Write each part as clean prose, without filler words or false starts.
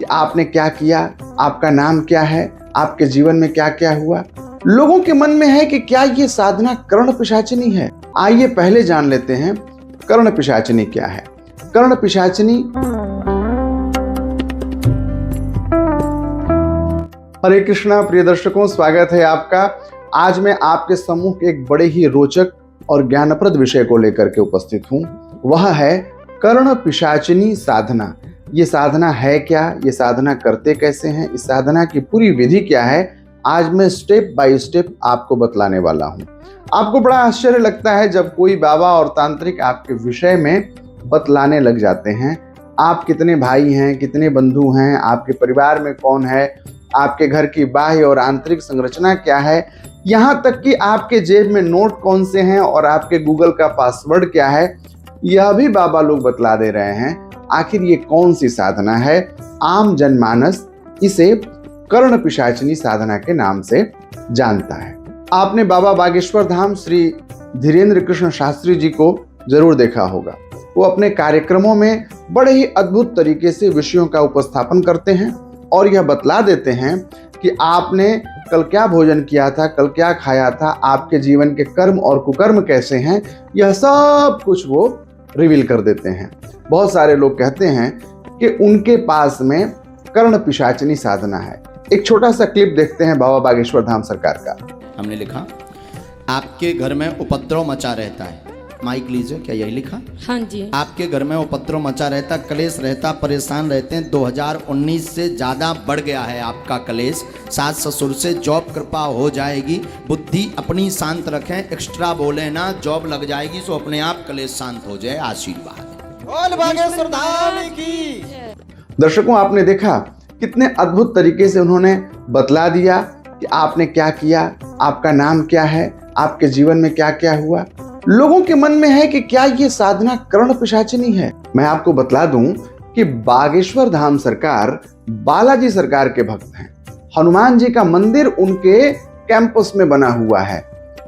कि आपने क्या किया, आपका नाम क्या है, आपके जीवन में क्या क्या हुआ। लोगों के मन में है कि क्या ये साधना कर्ण पिशाचिनी है। आइए पहले जान लेते हैं कर्ण पिशाचिनी क्या है। कर्ण पिशाचिनी, हरे कृष्णा प्रिय दर्शकों, स्वागत है आपका। आज मैं आपके सम्मुख एक बड़े ही रोचक और ज्ञानप्रद विषय को लेकर के उपस्थित हूं। वह है कर्ण पिशाचिनी साधना। ये साधना है क्या, ये साधना करते कैसे हैं, इस साधना की पूरी विधि क्या है, आज मैं स्टेप बाय स्टेप आपको बतलाने वाला हूं। आपको बड़ा आश्चर्य लगता है जब कोई बाबा और तांत्रिक आपके विषय में बतलाने लग जाते हैं। आप कितने भाई हैं, कितने बंधु हैं, आपके परिवार में कौन है, आपके घर की बाह्य और आंतरिक संरचना क्या है, यहाँ तक कि आपके जेब में नोट कौन से हैं और आपके गूगल का पासवर्ड क्या है, यह भी बाबा लोग बतला दे रहे हैं। आखिर ये कौन सी साधना है? आम जनमानस इसे कर्ण पिशाचिनी साधना के नाम से जानता है। आपने बाबा बागेश्वर धाम श्री धीरेन्द्र कृष्ण शास्त्री जी को जरूर देखा होगा। वो अपने कार्यक्रमों में बड़े ही अद्भुत तरीके से विषयों का उपस्थापन करते हैं और यह बतला देते हैं कि आपने कल क्या भोजन किया था, कल क्या खाया था, आपके जीवन के कर्म और कुकर्म कैसे हैं, यह सब कुछ वो रिवील कर देते हैं। बहुत सारे लोग कहते हैं कि उनके पास में कर्ण पिशाचिनी साधना है। एक छोटा सा क्लिप देखते हैं बाबा बागेश्वर धाम सरकार का। हमने लिखा आपके घर में उपद्रव मचा रहता है। माइक लीजिए, क्या यही लिखा? हाँ जी। आपके घर में उपद्रव मचा रहता, कलेश रहता, परेशान रहते हैं। 2019 से ज़्यादा बढ़ गया है आपका कलेश। सास ससुर से जॉब कृपा हो जाएगी। बुद्धि अपनी शांत रखें, एक्स्ट्रा बोले ना, जॉब लग जाएगी सो अपने आप कलेश शांत हो जाए। आशीर्वाद। दर्शकों, आपने देखा कितने अद्भुत तरीके से उन्होंने बतला दिया कि आपने क्या किया, आपका नाम क्या है, आपके जीवन में क्या क्या हुआ। लोगों के मन में है कि क्या ये साधना कर्ण पिशाचिनी है। मैं आपको बतला दूं कि बागेश्वर धाम सरकार बालाजी सरकार के भक्त हैं। हनुमान जी का मंदिर उनके कैंपस में बना हुआ है।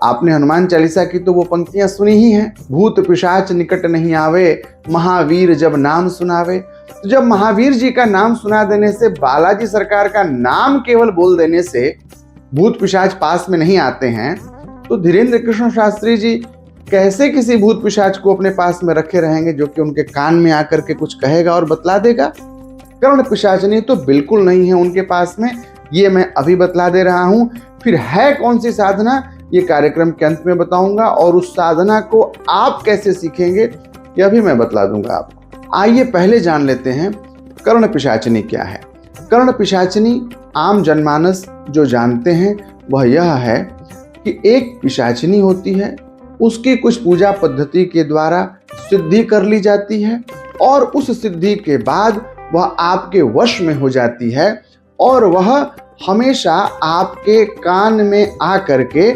आपने हनुमान चालीसा की तो वो पंक्तियां सुनी ही हैं, भूत पिशाच निकट नहीं आवे, महावीर जब नाम सुनावे। तो जब महावीर जी का नाम सुना देने से, बालाजी सरकार का नाम केवल बोल देने से भूत पिशाच पास में नहीं आते हैं, तो धीरेन्द्र कृष्ण शास्त्री जी कैसे किसी भूत पिशाच को अपने पास में रखे रहेंगे जो कि उनके कान में आकर के कुछ कहेगा और बतला देगा। कर्ण पिशाचिनी तो बिल्कुल नहीं है उनके पास में, ये मैं अभी बतला दे रहा हूं। फिर है कौन सी साधना, ये कार्यक्रम के अंत में बताऊंगा, और उस साधना को आप कैसे सीखेंगे यह भी मैं बतला दूंगा आपको। आइए पहले जान लेते हैं कर्ण पिशाचिनी क्या है। कर्ण पिशाचिनी आम जनमानस जो जानते हैं वह यह है कि एक पिशाचिनी होती है, उसकी कुछ पूजा पद्धति के द्वारा सिद्धि कर ली जाती है और उस सिद्धि के बाद वह आपके वश में हो जाती है और वह हमेशा आपके कान में आ करके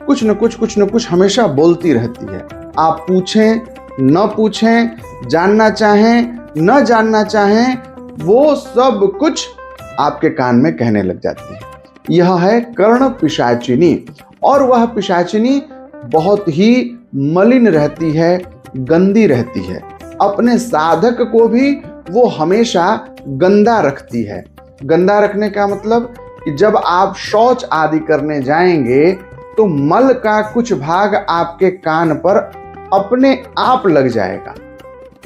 कुछ न कुछ हमेशा बोलती रहती है। आप पूछें न पूछें, जानना चाहें न जानना चाहें, वो सब कुछ आपके कान में कहने लग जाती है। यह है कर्ण पिशाचिनी। और वह पिशाचिनी बहुत ही मलिन रहती है, गंदी रहती है। अपने साधक को भी वो हमेशा गंदा रखती है। गंदा रखने का मतलब कि जब आप शौच आदि करने जाएंगे तो मल का कुछ भाग आपके कान पर अपने आप लग जाएगा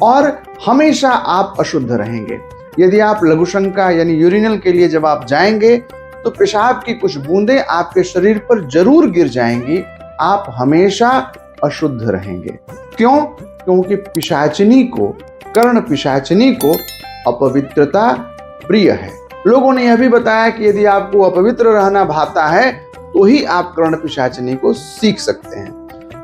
और हमेशा आप अशुद्ध रहेंगे। यदि आप लघुशंका यानी यूरिनल के लिए जब आप जाएंगे तो पेशाब की कुछ बूंदें आपके शरीर पर जरूर गिर जाएंगी। आप हमेशा अशुद्ध रहेंगे। क्यों? क्योंकि पिशाचिनी को, कर्ण पिशाचिनी को अपवित्रता प्रिय है। लोगों ने यह भी बताया कि यदि आपको अपवित्र रहना भाता है तो ही आप कर्ण पिशाचिनी को सीख सकते हैं।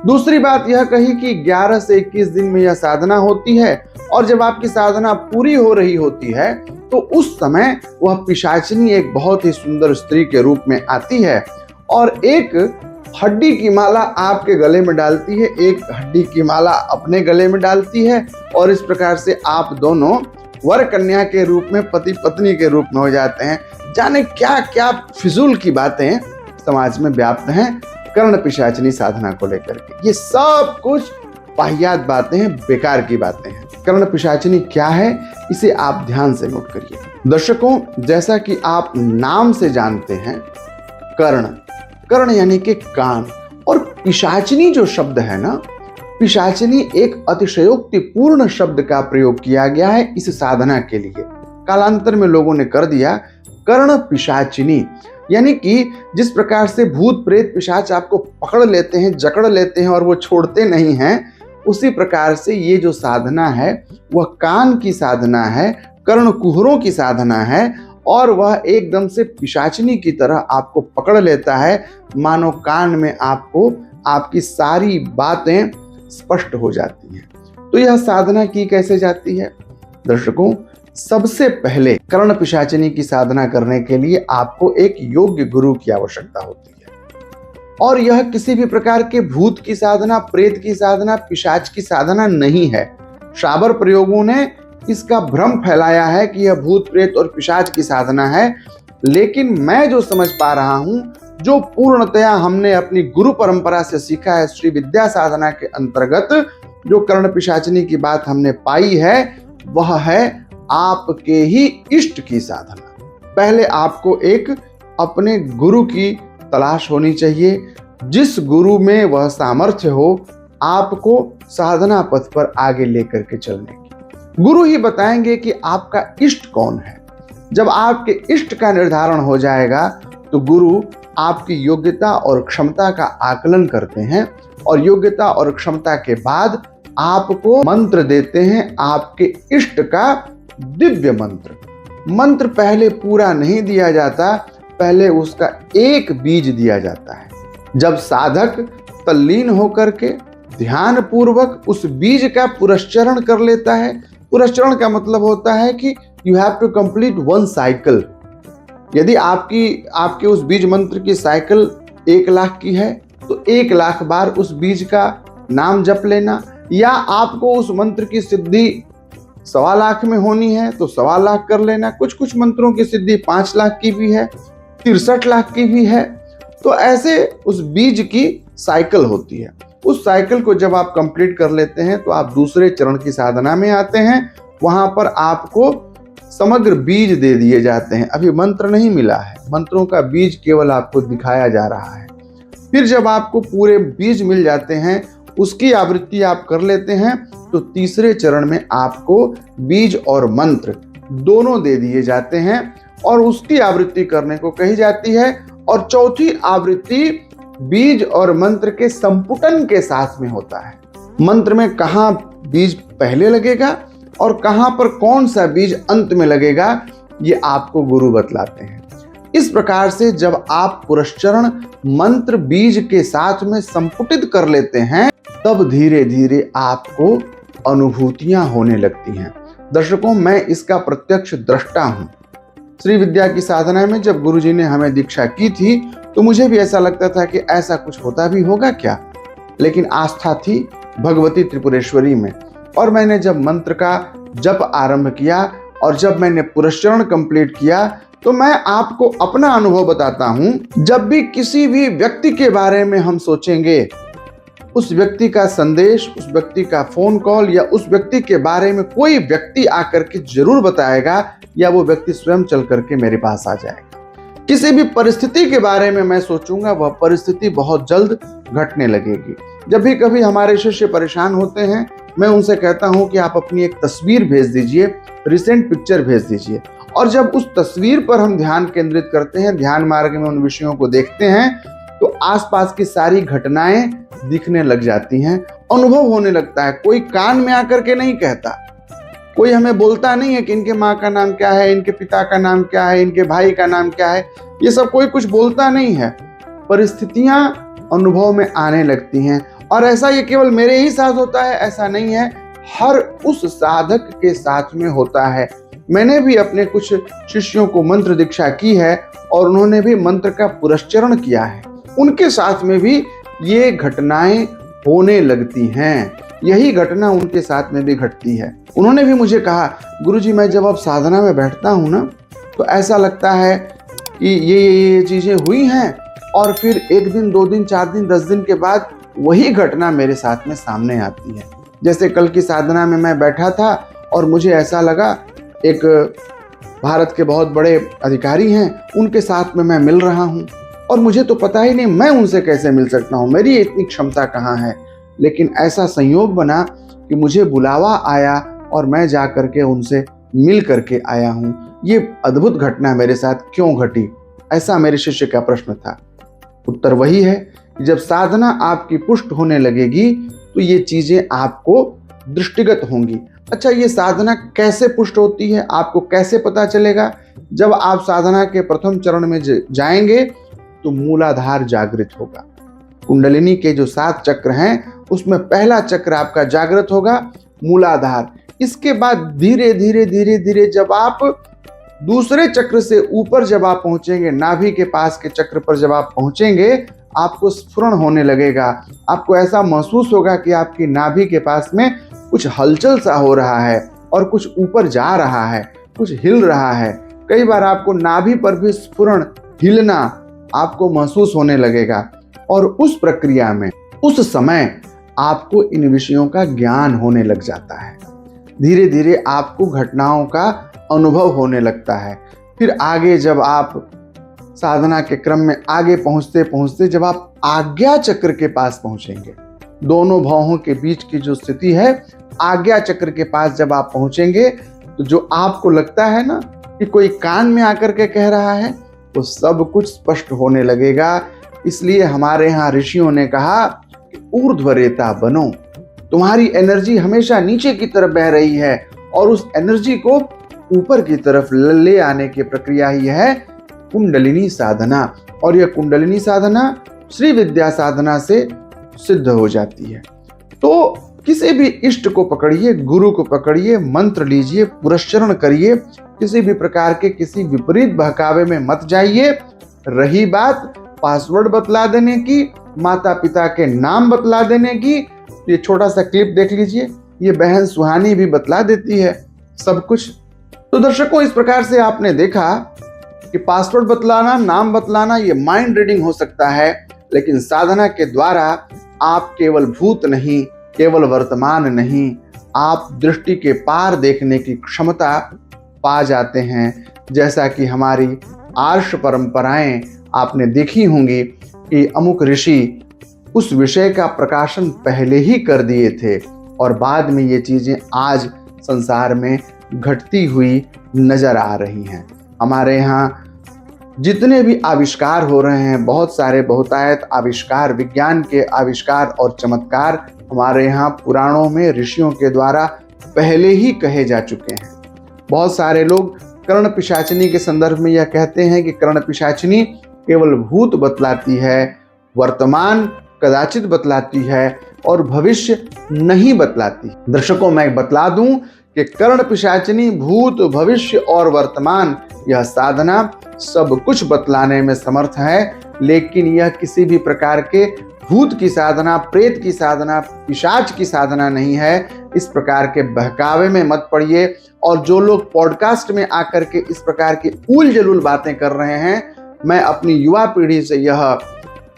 दूसरी बात यह कही कि 11 से 21 दिन में यह साधना होती है और जब आपकी साधना पूरी हो रही होती है तो उस समय वह पिशाचिनी एक बहुत ही सुंदर स्त्री के रूप में आती है और एक हड्डी की माला आपके गले में डालती है, एक हड्डी की माला अपने गले में डालती है और इस प्रकार से आप दोनों वर कन्या के रूप में, पति पत्नी के रूप में हो जाते हैं। जाने क्या क्या फिजूल की बातें समाज में व्याप्त हैं कर्ण पिशाचिनी साधना को लेकर के। ये सब कुछ वाहियात बातें हैं, बेकार की बातें हैं। कर्ण पिशाचिनी क्या है, इसे आप ध्यान से नोट करिए। दर्शकों, जैसा कि आप नाम से जानते हैं, कर्ण, कर्ण यानी कि कान, और पिशाचिनी जो शब्द है ना, पिशाचिनी एक अतिशयोक्तिपूर्ण शब्द का प्रयोग किया गया है इस साधना के लिए। कालांतर में लोगों ने कर दिया कर्ण पिशाचिनी, यानी कि जिस प्रकार से भूत प्रेत पिशाच आपको पकड़ लेते हैं, जकड़ लेते हैं और वो छोड़ते नहीं हैं, उसी प्रकार से ये जो साधना है वह कान की साधना है, कर्ण कुहरों की साधना है, और वह एकदम से पिशाचिनी की तरह आपको पकड़ लेता है, मानो कान में आपको आपकी सारी बातें स्पष्ट हो जाती हैं। तो यह साधना की कैसे जाती है? दर्शकों, सबसे पहले कर्ण पिशाचिनी की साधना करने के लिए आपको एक योग्य गुरु की आवश्यकता होती है, और यह किसी भी प्रकार के भूत की साधना, प्रेत की साधना, पिशाच की साधना नहीं है। शाबर प्रयोगों ने इसका भ्रम फैलाया है कि यह भूत प्रेत और पिशाच की साधना है, लेकिन मैं जो समझ पा रहा हूं, जो पूर्णतया हमने अपनी गुरु परंपरा से सीखा है, श्री विद्या साधना के अंतर्गत जो कर्ण पिशाचिनी की बात हमने पाई है, वह है आपके ही इष्ट की साधना। पहले आपको एक अपने गुरु की तलाश होनी चाहिए, जिस गुरु में वह सामर्थ्य हो आपको साधना पथ पर आगे लेकर के चलने की। गुरु ही बताएंगे कि आपका इष्ट कौन है। जब आपके इष्ट का निर्धारण हो जाएगा तो गुरु आपकी योग्यता और क्षमता का आकलन करते हैं, और योग्यता और क्षमता के बाद आपको मंत्र देते हैं, आपके इष्ट का दिव्य मंत्र। मंत्र पहले पूरा नहीं दिया जाता, पहले उसका एक बीज दिया जाता है। जब साधक तल्लीन होकर के ध्यान पूर्वक उस बीज का पुरस्चरण कर लेता है, पुरस्चरण का मतलब होता है कि you have to complete one cycle. यदि आपके उस बीज मंत्र की साइकिल 1 लाख की है तो 1 लाख बार उस बीज का नाम जप लेना, या आपको उस मंत्र की सिद्धि 1.25 लाख में होनी है तो 1.25 लाख कर लेना। कुछ मंत्रों की सिद्धि 5 लाख की भी है, 63 लाख की भी है। तो ऐसे उस बीज की साइकिल होती है। उस साइकिल को जब आप कंप्लीट कर लेते हैं तो आप दूसरे चरण की साधना में आते हैं। वहां पर आपको समग्र बीज दे दिए जाते हैं। अभी मंत्र नहीं मिला है, मंत्रों का बीज केवल आपको दिखाया जा रहा है। फिर जब आपको पूरे बीज मिल जाते हैं, उसकी आवृत्ति आप कर लेते हैं, तो तीसरे चरण में आपको बीज और मंत्र दोनों दे दिए जाते हैं और उसकी आवृत्ति करने को कही जाती है। और चौथी आवृत्ति बीज और मंत्र के संपुटन के साथ में होता है। मंत्र में कहाँ बीज पहले लगेगा और कहाँ पर कौन सा बीज अंत में लगेगा, ये आपको गुरु बतलाते हैं। इस प्रकार से जब आप पुरस्चरण मंत्र बीज के साथ में संपुटित कर लेते हैं, तब धीरे धीरे आपको अनुभूतियां होने लगती हैं। दर्शकों, मैं इसका प्रत्यक्ष दृष्टा हूं। श्री विद्या की साधना में जब गुरुजी ने हमें दीक्षा की थी तो मुझे भी ऐसा लगता था कि ऐसा कुछ होता भी होगा क्या, लेकिन आस्था थी भगवती त्रिपुरेश्वरी में। और मैंने जब मंत्र का जप आरंभ किया और जब मैंने पुरस्चरण कंप्लीट किया, तो मैं आपको अपना अनुभव बताता हूं। जब भी किसी भी व्यक्ति के बारे में हम सोचेंगे, उस व्यक्ति का संदेश, उस व्यक्ति का फोन कॉल या उस व्यक्ति के बारे में कोई व्यक्ति आकर के जरूर बताएगा, या वो व्यक्ति स्वयं चल करके मेरे पास आ जाएगा। किसी भी परिस्थिति के बारे में मैं सोचूंगा, वह परिस्थिति बहुत जल्द घटने लगेगी। जब भी कभी हमारे शिष्य परेशान होते हैं, मैं उनसे कहता हूं कि आप अपनी एक तस्वीर भेज दीजिए, रिसेंट पिक्चर भेज दीजिए। और जब उस तस्वीर पर हम ध्यान केंद्रित करते हैं, ध्यान मार्ग में उन विषयों को देखते हैं, तो आसपास की सारी घटनाएं दिखने लग जाती हैं, अनुभव होने लगता है। कोई कान में आकर के नहीं कहता, कोई हमें बोलता नहीं है कि इनके माँ का नाम क्या है, इनके पिता का नाम क्या है, इनके भाई का नाम क्या है, ये सब कोई कुछ बोलता नहीं है। परिस्थितियां अनुभव में आने लगती हैं। और ऐसा ये केवल मेरे ही साथ होता है ऐसा नहीं है, हर उस साधक के साथ में होता है। मैंने भी अपने कुछ शिष्यों को मंत्र दीक्षा की है और उन्होंने भी मंत्र का पुरस्चरण किया है, उनके साथ में भी ये घटनाएं होने लगती हैं। यही घटना उनके साथ में भी घटती है। उन्होंने भी मुझे कहा, गुरुजी मैं जब अब साधना में बैठता हूँ ना, तो ऐसा लगता है कि ये चीजें हुई हैं, और फिर 1 दिन 2 दिन 4 दिन 10 दिन के बाद वही घटना मेरे साथ में सामने आती है। जैसे कल की साधना में मैं बैठा था और मुझे ऐसा लगा, एक भारत के बहुत बड़े अधिकारी हैं, उनके साथ में मैं मिल रहा हूँ और मुझे तो पता ही नहीं मैं उनसे कैसे मिल सकता हूँ, मेरी इतनी क्षमता कहाँ है। लेकिन ऐसा संयोग बना कि मुझे बुलावा आया और मैं जा करके उनसे मिल करके आया हूँ। ये अद्भुत घटना मेरे साथ क्यों घटी, ऐसा मेरे शिष्य का प्रश्न था। उत्तर वही है कि जब साधना आपकी पुष्ट होने लगेगी तो ये चीजें आपको दृष्टिगत होंगी। अच्छा, ये साधना कैसे पुष्ट होती है, आपको कैसे पता चलेगा? जब आप साधना के प्रथम चरण में जाएंगे तो मूलाधार जागृत होगा। कुंडलिनी के जो 7 चक्र हैं उसमें पहला चक्र आपका जागृत होगा, मूलाधार। इसके बाद धीरे धीरे धीरे धीरे जब आप दूसरे चक्र से ऊपर जब आप पहुंचेंगे, नाभि के पास के चक्र पर जब आप पहुंचेंगे, आपको स्फुरण होने लगेगा। आपको ऐसा महसूस होगा कि आपकी नाभि के पास में कुछ हलचल सा हो रहा है और कुछ ऊपर जा रहा है, कुछ हिल रहा है। कई बार आपको नाभि पर भी स्फुरण, हिलना आपको महसूस होने लगेगा और उस प्रक्रिया में, उस समय आपको इन विषयों का ज्ञान होने लग जाता है। धीरे धीरे आपको घटनाओं का अनुभव होने लगता है। फिर आगे जब आप साधना के क्रम में आगे पहुंचते पहुंचते जब आप आज्ञा चक्र के पास पहुंचेंगे, दोनों भौहों के बीच की जो स्थिति है, आज्ञा चक्र के पास जब आप पहुंचेंगे तो जो आपको लगता है ना कि कोई कान में आकर के कह रहा है, वो सब कुछ स्पष्ट होने लगेगा। इसलिए हमारे यहाँ ऋषियों ने कहा कि ऊर्ध्वरेता बनो। तुम्हारी एनर्जी हमेशा नीचे की तरफ बह रही है और उस एनर्जी को ऊपर की तरफ ले आने की प्रक्रिया ही है कुंडलिनी साधना। और यह कुंडलिनी साधना श्री विद्या साधना से सिद्ध हो जाती है। तो किसी भी इष्ट को पकड़िए, गुरु को पकड़िए, मंत्र लीजिए, पुरस्चरण करिए, किसी भी प्रकार के किसी विपरीत बहकावे में मत जाइए। रही बात पासवर्ड बतला देने की, माता पिता के नाम बतला देने की, ये छोटा सा क्लिप देख लीजिए, ये बहन सुहानी भी बतला देती है सब कुछ। तो दर्शकों, इस प्रकार से आपने देखा कि पासवर्ड बतलाना, नाम बतलाना, ये माइंड रीडिंग हो सकता है, लेकिन साधना के द्वारा आप केवल भूत नहीं, केवल वर्तमान नहीं, आप दृष्टि के पार देखने की क्षमता पा जाते हैं। जैसा कि हमारी आर्ष परंपराएं आपने देखी होंगी कि अमुक ऋषि उस विषय का प्रकाशन पहले ही कर दिए थे और बाद में ये चीजें आज संसार में घटती हुई नजर आ रही हैं। हमारे यहाँ जितने भी आविष्कार हो रहे हैं, बहुत सारे बहुतायत आविष्कार, विज्ञान के आविष्कार और चमत्कार हमारे यहाँ पुराणों में ऋषियों के द्वारा पहले ही कहे जा चुके हैं। बहुत सारे लोग कर्ण पिशाचिनी के संदर्भ में यह कहते हैं कि कर्ण पिशाचिनी केवल भूत बतलाती है, वर्तमान कदाचित बतलाती है और भविष्य नहीं बतलाती। दर्शकों, मैं बतला दूं कि कर्ण पिशाचिनी, भूत, भविष्य और वर्तमान, यह साधना सब कुछ बतलाने में समर्थ है, लेकिन यह किसी भी प्रकार के भूत की साधना, प्रेत की साधना, पिशाच की साधना नहीं है। इस प्रकार के बहकावे में मत पड़िए। और जो लोग पॉडकास्ट में आकर के इस प्रकार की उल जलूल बातें कर रहे हैं, मैं अपनी युवा पीढ़ी से यह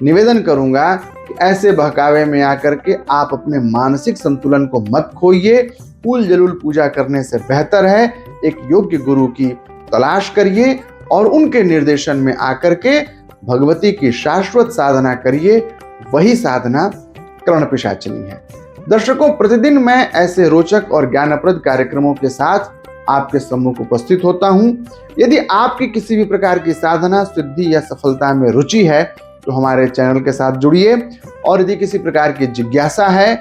निवेदन करूंगा कि ऐसे बहकावे में आकर के आप अपने मानसिक संतुलन को मत खोइए। उल जलूल पूजा करने से बेहतर है एक योग्य गुरु की तलाश करिए और उनके निर्देशन में आकर के भगवती की शाश्वत साधना करिए। वही साधना कर्ण पिशाचिनी है। दर्शकों, प्रतिदिन मैं ऐसे रोचक और ज्ञानप्रद कार्यक्रमों के साथ आपके सम्मुख उपस्थित होता हूं। यदि आपकी किसी भी प्रकार की साधना, सिद्धि या सफलता में रुचि है तो हमारे चैनल के साथ जुड़िए। और यदि किसी प्रकार की जिज्ञासा है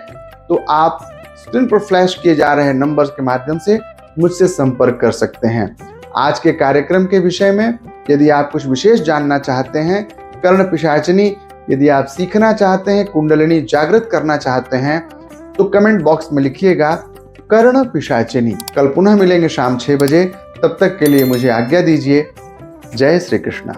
तो आप स्क्रीन पर फ्लैश किए जा रहे नंबर्स के माध्यम से मुझसे संपर्क कर सकते हैं। आज के कार्यक्रम के विषय में यदि आप कुछ विशेष जानना चाहते हैं, कर्ण पिशाचिनी यदि आप सीखना चाहते हैं, कुंडलिनी जागृत करना चाहते हैं, तो कमेंट बॉक्स में लिखिएगा कर्ण पिशाचिनी। कल पुनः मिलेंगे शाम 6 बजे। तब तक के लिए मुझे आज्ञा दीजिए। जय श्री कृष्णा।